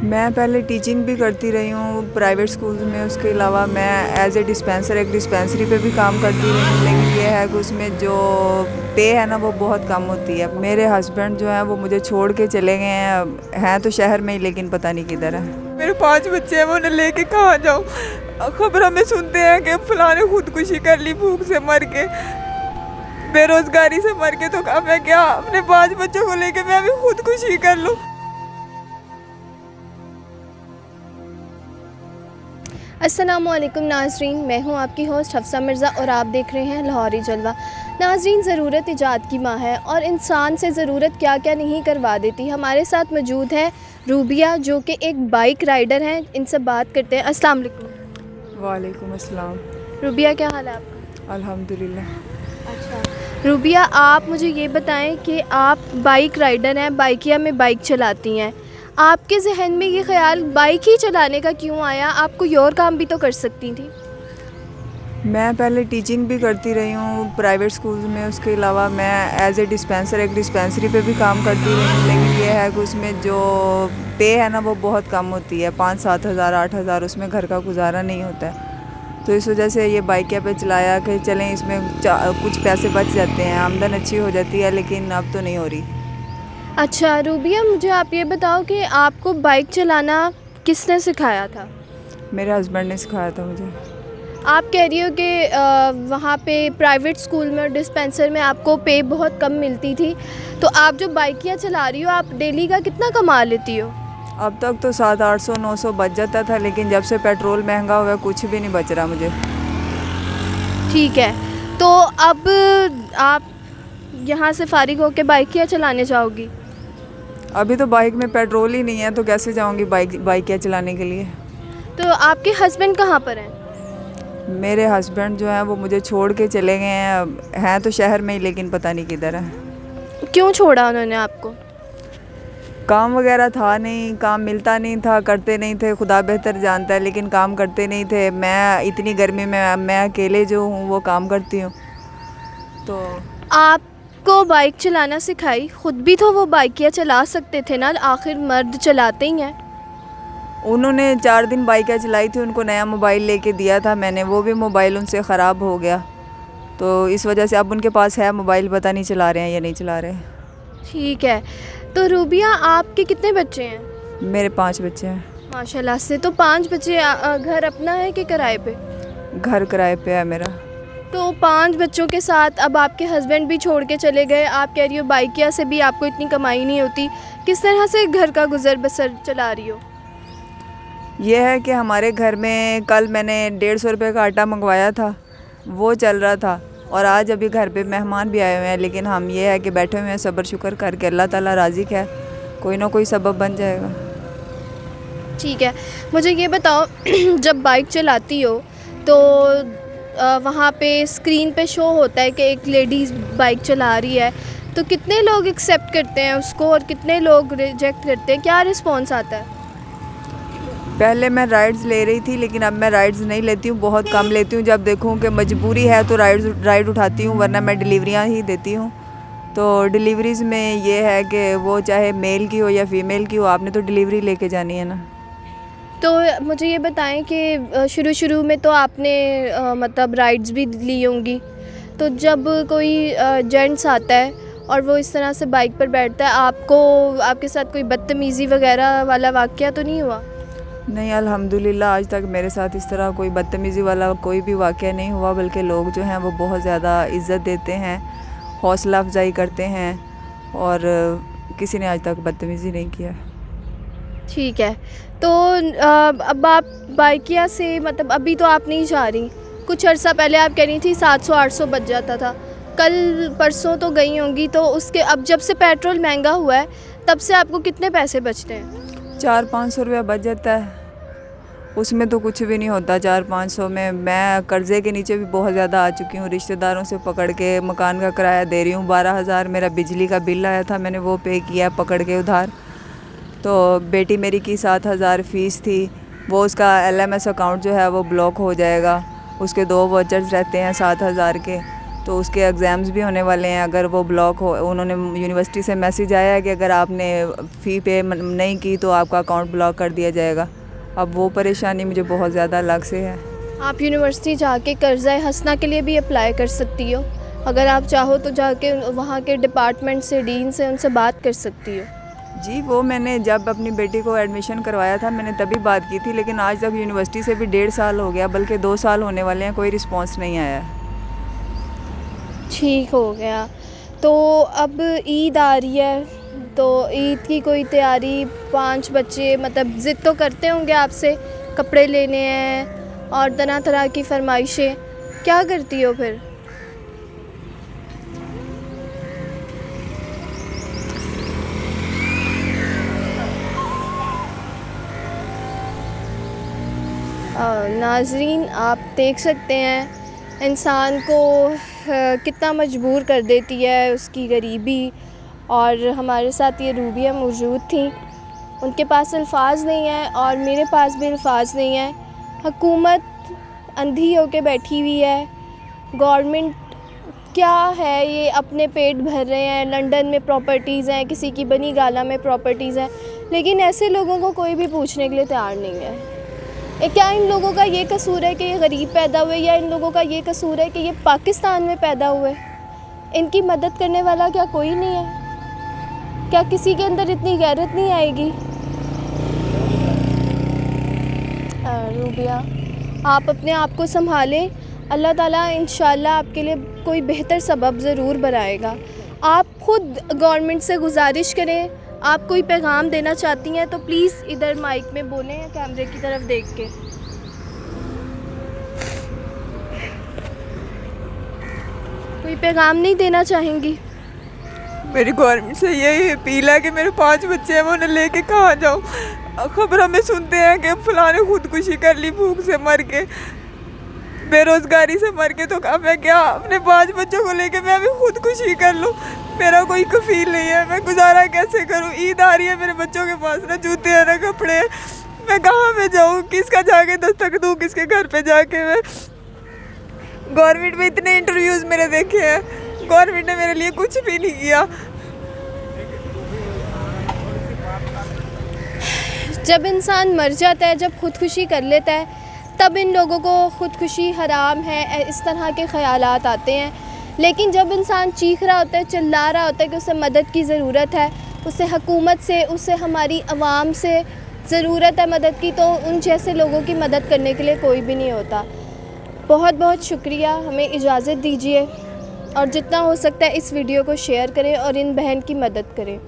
मैं पहले टीचिंग भी करती रही हूँ प्राइवेट स्कूल्स में। उसके अलावा मैं एज ए डिस्पेंसर एक डिस्पेंसरी पे भी काम करती रही हूँ, लेकिन ये है कि उसमें जो पे है ना वो बहुत कम होती है। मेरे हस्बैंड जो हैं वो मुझे छोड़ के चले गए हैं तो शहर में ही, लेकिन पता नहीं किधर है। मेरे 5 बच्चे हैं, मैं उन्हें लेके कहाँ जाऊँ। खबरों में सुनते हैं कि फलां ने खुदकुशी कर ली, भूख से मर के, बेरोजगारी से मर के, तो अब मैं क्या अपने 5 बच्चों को लेके मैं भी खुदकुशी कर लूँ। अस्सलामुअलैकुम नाजरीन, मैं हूं आपकी होस्ट हफ्सा मिर्ज़ा और आप देख रहे हैं लाहौरी जलवा। नाजरीन, ज़रूरत इजाद की माँ है और इंसान से ज़रूरत क्या क्या नहीं करवा देती। हमारे साथ मौजूद है रूबिया, जो कि एक बाइक राइडर हैं। इनसे बात करते हैं। अस्सलाम वालेकुम। वालेकुम अस्सलाम। रूबिया, क्या हाल है आपका? अल्हम्दुलिल्लाह। अच्छा रूबिया, आप मुझे ये बताएं कि आप बाइक राइडर हैं, बाइकिया में बाइक चलाती हैं। आपके जहन में ये ख़्याल बाइक ही चलाने का क्यों आया? आप कोई और काम भी तो कर सकती थी। मैं पहले टीचिंग भी करती रही हूँ प्राइवेट स्कूल्स में। उसके अलावा मैं एज ए डिस्पेंसर एक डिस्पेंसरी पे भी काम करती रही हूँ, लेकिन ये है कि उसमें जो पे है ना वो बहुत कम होती है। 5-7 हज़ार 8 हज़ार उसमें घर का गुजारा नहीं होता है। तो इस वजह से ये बाइक पे चलाया कि चलें इसमें कुछ पैसे बच जाते हैं, आमदन अच्छी हो जाती है, लेकिन अब तो नहीं हो रही। अच्छा रूबिया, मुझे आप ये बताओ कि आपको बाइक चलाना किसने सिखाया था? मेरे हस्बैंड ने सिखाया था मुझे। आप कह रही हो कि वहाँ पे प्राइवेट स्कूल में और डिस्पेंसर में आपको पे बहुत कम मिलती थी, तो आप जो बाइकियाँ चला रही हो, आप डेली का कितना कमा लेती हो? अब तक तो 700-800-900 बच जाता था, लेकिन जब से पेट्रोल महंगा हुआ है कुछ भी नहीं बच रहा मुझे। ठीक है, तो अब आप यहाँ से फारिग होकर बाइकियाँ चलाने जाओगी? अभी तो बाइक में पेट्रोल ही नहीं है, तो कैसे जाऊंगी बाइक क्या चलाने के लिए। तो आपके हस्बैंड कहाँ पर हैं? मेरे हस्बैंड जो हैं वो मुझे छोड़ के चले गए हैं तो शहर में ही, लेकिन पता नहीं किधर है। क्यों छोड़ा उन्होंने आपको? काम वगैरह था नहीं, काम मिलता नहीं था, करते नहीं थे। खुदा बेहतर जानता है, लेकिन काम करते नहीं थे। मैं इतनी गर्मी में मैं अकेले जो हूँ वो काम करती हूँ। तो आपको बाइक चलाना सिखाई? खुद भी तो वो बाइकियाँ चला सकते थे ना, आखिर मर्द चलाते ही हैं। उन्होंने 4 दिन बाइकें चलाई थी, उनको नया मोबाइल लेके दिया था मैंने, वो भी मोबाइल उनसे ख़राब हो गया। तो इस वजह से अब उनके पास है मोबाइल, पता नहीं चला रहे हैं या नहीं चला रहे। ठीक है, तो रूबिया आपके कितने बच्चे हैं? मेरे 5 बच्चे हैं। माशाल्लाह से। तो 5 बच्चे, घर अपना है कि किराए पे? घर किराए पे है मेरा। तो 5 बच्चों के साथ अब आपके हस्बैंड भी छोड़ के चले गए। आप कह रही हो बाइकिया से भी आपको इतनी कमाई नहीं होती, किस तरह से घर का गुजर बसर चला रही हो? यह है कि हमारे घर में कल मैंने 150 रुपये का आटा मंगवाया था, वो चल रहा था। और आज अभी घर पे मेहमान भी आए हुए हैं, लेकिन हम ये है कि बैठे हुए हैं सब्र शुक्र करके। अल्लाह ताला राज़ी है, कोई ना कोई सबब बन जाएगा। ठीक है, मुझे ये बताओ जब बाइक चलाती हो तो वहाँ पे स्क्रीन पे शो होता है कि एक लेडीज़ बाइक चला रही है, तो कितने लोग एक्सेप्ट करते हैं उसको और कितने लोग रिजेक्ट करते हैं? क्या रिस्पॉन्स आता है? पहले मैं राइड्स ले रही थी, लेकिन अब मैं राइड्स नहीं लेती हूँ, बहुत कम लेती हूँ। जब देखूँ कि मजबूरी है तो राइड उठाती हूँ, वरना मैं डिलीवरियाँ ही देती हूँ। तो डिलीवरीज़ में ये है कि वो चाहे मेल की हो या फीमेल की हो, आपने तो डिलीवरी लेके जानी है ना। तो मुझे ये बताएं कि शुरू में तो आपने मतलब राइड्स भी ली होंगी, तो जब कोई जेंट्स आता है और वो इस तरह से बाइक पर बैठता है, आपके साथ कोई बदतमीज़ी वगैरह वाला वाक़या तो नहीं हुआ? नहीं, अल्हम्दुलिल्लाह आज तक मेरे साथ इस तरह कोई बदतमीज़ी वाला कोई भी वाक़या नहीं हुआ, बल्कि लोग जो हैं वो बहुत ज़्यादा इज़्ज़त देते हैं, हौसला अफजाई करते हैं, और किसी ने आज तक बदतमीज़ी नहीं किया। ठीक है, तो अब आप बाइकिया से मतलब अभी तो आप नहीं जा रही, कुछ अर्सा पहले आप कह रही थी 700-800 बच जाता था, कल परसों तो गई होंगी, तो उसके अब जब से पेट्रोल महंगा हुआ है तब से आपको कितने पैसे बचते हैं? 400-500 रुपया बच जाता है, उसमें तो कुछ भी नहीं होता। 400-500 में मैं कर्ज़े के नीचे भी बहुत ज़्यादा आ चुकी हूँ, रिश्तेदारों से पकड़ के मकान का किराया दे रही हूँ। 12,000 मेरा बिजली का बिल आया था, मैंने वो पे किया पकड़ के उधार। तो बेटी मेरी की 7,000 फ़ीस थी, वो उसका LMS अकाउंट जो है वो ब्लॉक हो जाएगा। उसके 2 वाउचर्स रहते हैं 7,000 के, तो उसके एग्ज़ाम्स भी होने वाले हैं। अगर वो ब्लॉक हो, उन्होंने यूनिवर्सिटी से मैसेज आया है कि अगर आपने फ़ी पे नहीं की तो आपका अकाउंट ब्लॉक कर दिया जाएगा। अब वो परेशानी मुझे बहुत ज़्यादा अलग से है। आप यूनिवर्सिटी जाके कर्ज़ा हसना के लिए भी अप्लाई कर सकती हो। अगर आप चाहो तो जाके वहाँ के डिपार्टमेंट से, डीन से, उनसे बात कर सकती हो। जी, वो मैंने जब अपनी बेटी को एडमिशन करवाया था मैंने तभी बात की थी, लेकिन आज तक यूनिवर्सिटी से भी 1.5 साल हो गया, बल्कि 2 साल होने वाले हैं, कोई रिस्पॉन्स नहीं आया है। ठीक हो गया। तो अब ईद आ रही है, तो ईद की कोई तैयारी? 5 बच्चे मतलब ज़िद तो करते होंगे आपसे, कपड़े लेने हैं और तरह तरह की फरमाइशें, क्या करती हो फिर? नाज़रीन, आप देख सकते हैं इंसान को कितना मजबूर कर देती है उसकी गरीबी। और हमारे साथ ये रूबिया मौजूद थी, उनके पास अल्फाज नहीं है और मेरे पास भी अल्फाज नहीं है। हुकूमत अंधी होके बैठी हुई है, गवर्नमेंट क्या है ये अपने पेट भर रहे हैं। लंदन में प्रॉपर्टीज़ हैं, किसी की बनी गाला में प्रॉपर्टीज़ हैं, लेकिन ऐसे लोगों को कोई भी पूछने के लिए तैयार नहीं है। क्या इन लोगों का ये कसूर है कि ये गरीब पैदा हुए, या इन लोगों का ये कसूर है कि ये पाकिस्तान में पैदा हुए? इनकी मदद करने वाला क्या कोई नहीं है? क्या किसी के अंदर इतनी गैरत नहीं आएगी? रूबिया, आप अपने आप को संभालें। अल्लाह ताला इंशाल्लाह आपके लिए कोई बेहतर सबब ज़रूर बनाएगा। आप ख़ुद गवर्नमेंट से गुजारिश करें। आप कोई पैगाम देना चाहती हैं तो प्लीज़ इधर माइक में बोलें या कैमरे की तरफ देख के। कोई पैगाम नहीं देना चाहेंगी? मेरी गवर्नमेंट से यही अपील है कि मेरे 5 बच्चे हैं, मैं उन्हें लेके कहाँ जाऊँ। खबरों में सुनते हैं कि फलां ने खुदकुशी कर ली, भूख से मर के, बेरोज़गारी से मर के, तो मैं क्या अपने 5 बच्चों को लेके मैं भी खुदकुशी कर लूँ? मेरा कोई कफील नहीं है, मैं गुजारा कैसे करूँ? ईद आ रही है, मेरे बच्चों के पास ना जूते हैं ना कपड़े हैं, मैं कहाँ पे जाऊँ? किसका जाके दस्तक दूँ? किसके घर पे जाके? मैं गवर्नमेंट में इतने इंटरव्यूज़ मेरे देखे हैं, गवर्नमेंट ने मेरे लिए कुछ भी नहीं किया। जब इंसान मर जाता है, जब खुदकुशी कर लेता है, तब इन लोगों को खुदकुशी हराम है, इस तरह के ख़यालात आते हैं। लेकिन जब इंसान चीख रहा होता है, चिल्ला रहा होता है कि उसे मदद की ज़रूरत है, उसे हुकूमत से, उसे हमारी आवाम से ज़रूरत है मदद की, तो उन जैसे लोगों की मदद करने के लिए कोई भी नहीं होता। बहुत बहुत शुक्रिया, हमें इजाज़त दीजिए और जितना हो सकता है इस वीडियो को शेयर करें और इन बहन की मदद करें।